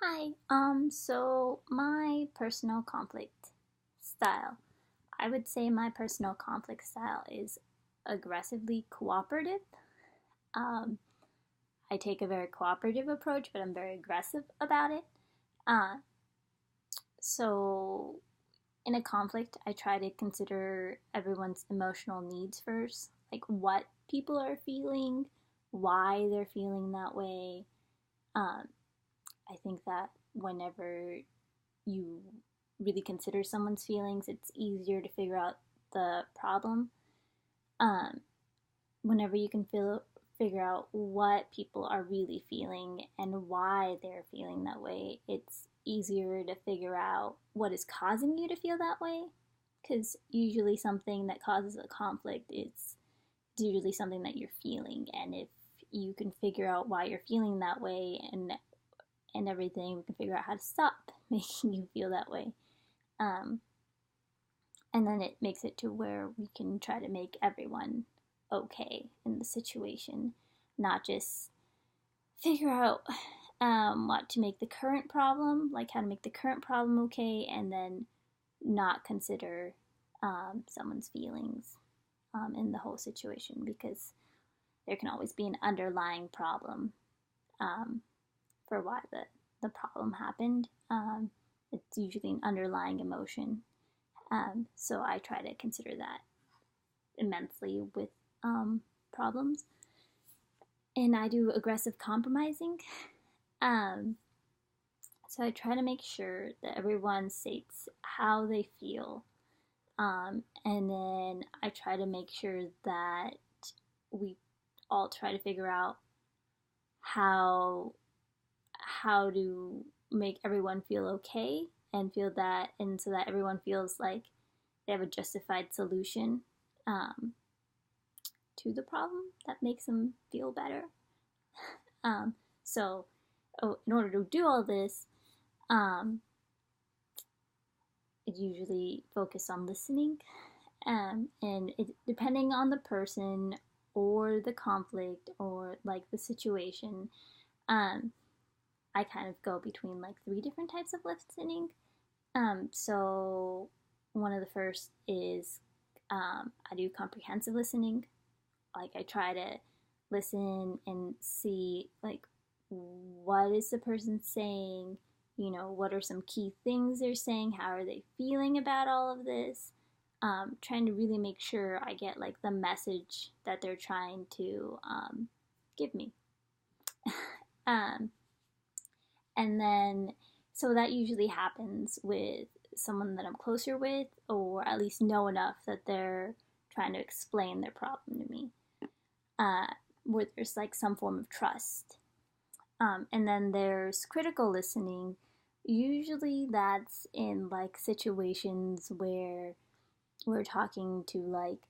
Hi. So my personal conflict style. I would say my personal conflict style is aggressively cooperative. Um, I take a very cooperative approach, but I'm very aggressive about it. Uh, so in a conflict, I try to consider everyone's emotional needs first, like what people are feeling, why they're feeling that way. Um, I think that whenever you really consider someone's feelings, it's easier to figure out the problem. Um, Whenever you can figure out what people are really feeling and why they're feeling that way, it's easier to figure out what is causing you to feel that way. Because usually something that causes a conflict is usually something that you're feeling, and if you can figure out why you're feeling that way and everything, we can figure out how to stop making you feel that way. Um, and then it makes it to where we can try to make everyone okay in the situation, not just figure out what to make the current problem, like how to make the current problem okay, and then not consider someone's feelings in the whole situation, because there can always be an underlying problem um, for why the problem happened. It's usually an underlying emotion. So I try to consider that immensely with problems. And I do aggressive compromising. Um, so I try to make sure that everyone states how they feel. And then I try to make sure that we all try to figure out how to make everyone feel okay and feel that, and so that everyone feels like they have a justified solution um, to the problem that makes them feel better. Um, so, in order to do all this, um, it usually focus on listening, and it, depending on the person or the conflict or like the situation, um, I kind of go between like three different types of listening. So one of the first is I do comprehensive listening. Like I try to listen and see like what is the person saying, what are some key things they're saying, how are they feeling about all of this, trying to really make sure I get like the message that they're trying to give me. um, and then so that usually happens with someone that I'm closer with, or at least know enough that they're trying to explain their problem to me, uh, where there's like some form of trust. And then there's critical listening. Usually that's in like situations where we're talking to like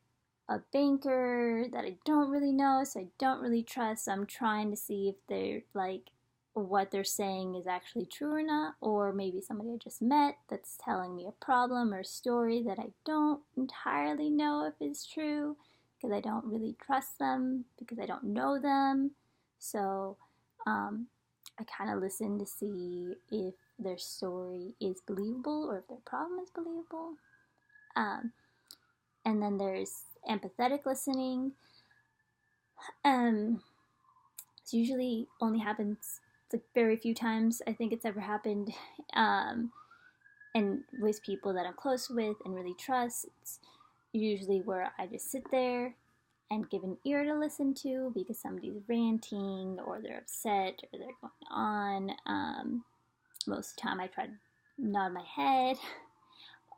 a banker that I don't really know, so I don't really trust. I'm trying to see if they're like what they're saying is actually true or not, or maybe somebody I just met that's telling me a problem or a story that I don't entirely know if is true, because I don't really trust them because I don't know them. So I kind of listen to see if their story is believable or if their problem is believable. Um, and then there's empathetic listening. Um, it usually only happens like very few times I think it's ever happened. Um, and with people that I'm close with and really trust, it's usually where I just sit there and give an ear to listen to because somebody's ranting or they're upset or they're going on. Most of the time I try to nod my head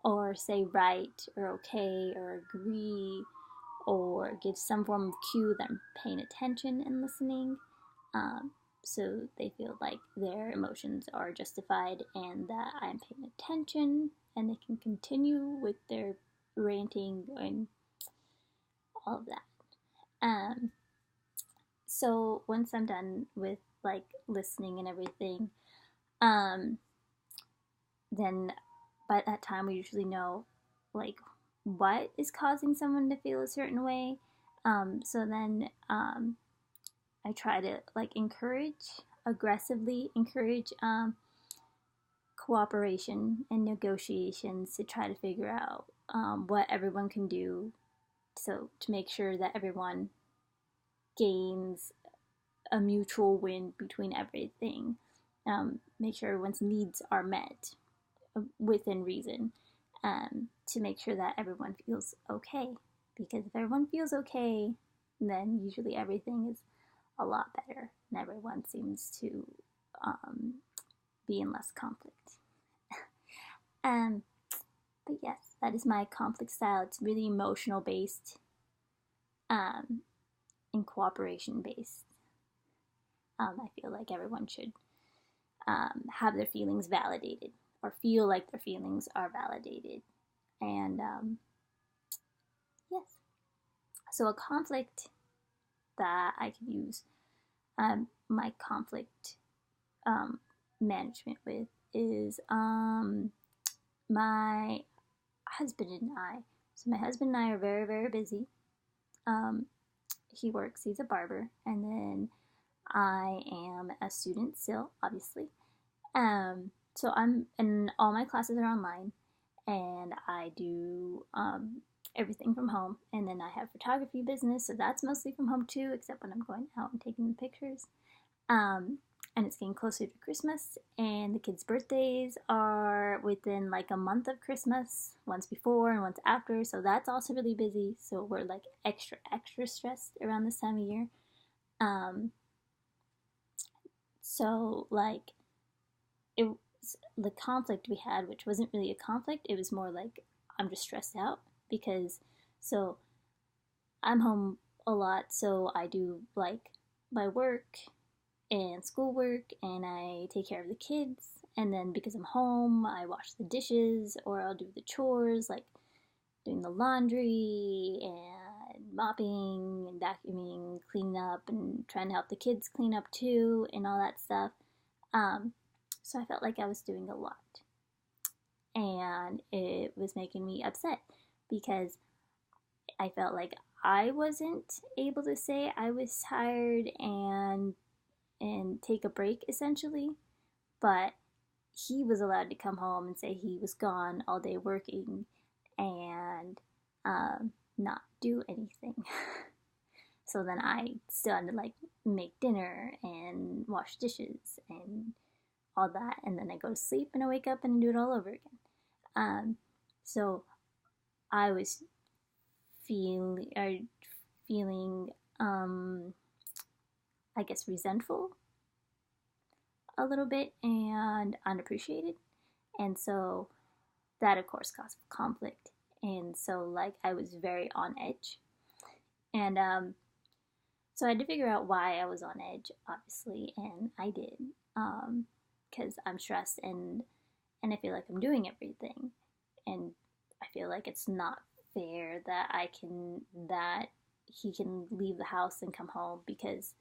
or say right or okay or agree or give some form of cue that I'm paying attention and listening, um, so they feel like their emotions are justified and that I'm paying attention and they can continue with their ranting and all of that. Um, so once I'm done with like listening and everything, um, then by that time we usually know like what is causing someone to feel a certain way. So then I try to like aggressively encourage cooperation and negotiations to try to figure out what everyone can do, so to make sure that everyone gains a mutual win between everything. Make sure everyone's needs are met within reason, to make sure that everyone feels okay. Because if everyone feels okay, then usually everything is a lot better and everyone seems to be in less conflict. um, but yes, that is my conflict style. It's really emotional based, and cooperation based. I feel like everyone should have their feelings validated or feel like their feelings are validated. And yes, so a conflict that I could use my conflict management with is my husband and I. So my husband and I are very, very busy. He works, he's a barber, and then I am a student still, obviously. So and all my classes are online, and I do everything from home. And then I have photography business, so that's mostly from home too, except when I'm going out and taking the pictures. And it's getting closer to Christmas, and the kids' birthdays are within like a month of Christmas, once before and once after, so that's also really busy. So we're like extra stressed around this time of year. So like it was the conflict we had, which wasn't really a conflict, it was more like I'm just stressed out because so I'm home a lot, so I do like my work and schoolwork, and I take care of the kids. And then because I'm home, I wash the dishes, or I'll do the chores like doing the laundry and mopping and vacuuming, cleaning up, and trying to help the kids clean up too, and all that stuff. So I felt like I was doing a lot, and it was making me upset because I felt like I wasn't able to say I was tired and take a break essentially, but he was allowed to come home and say he was gone all day working and not do anything. So then I still had to like make dinner and wash dishes and all that, and then I go to sleep and I wake up and I do it all over again. So I was feeling I guess resentful a little bit and unappreciated, and so that of course caused conflict. And so like I was very on edge, and so I had to figure out why I was on edge, obviously, and I did, because I'm stressed and I feel like I'm doing everything, and I feel like it's not fair that he can leave the house and come home, because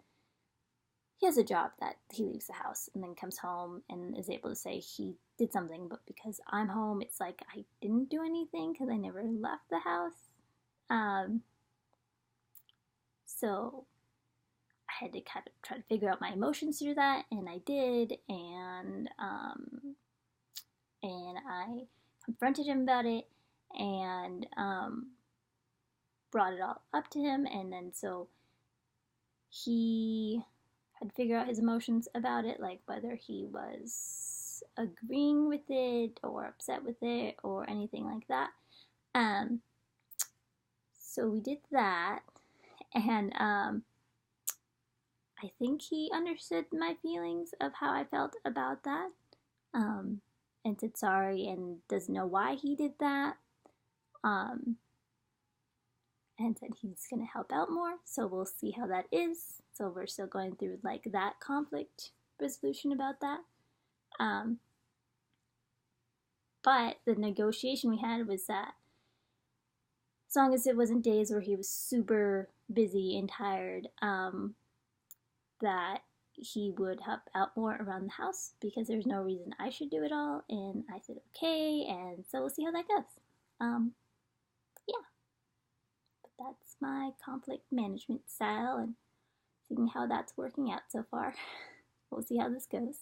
he has a job that he leaves the house and then comes home and is able to say he did something, but because I'm home, it's like I didn't do anything because I never left the house. So I had to kind of try to figure out my emotions through that, and I did, and I confronted him about it, and brought it all up to him, and then so he had to figure out his emotions about it, like whether he was agreeing with it or upset with it or anything like that. So we did that, and I think he understood my feelings of how I felt about that, and said sorry and doesn't know why he did that, and said he's gonna help out more, so we'll see how that is. So we're still going through like that conflict resolution about that. But the negotiation we had was that as long as it wasn't days where he was super busy and tired, that he would help out more around the house, because there's no reason I should do it all. And I said okay, and so we'll see how that goes. Yeah, but that's my conflict management style, and seeing how that's working out so far. We'll see how this goes.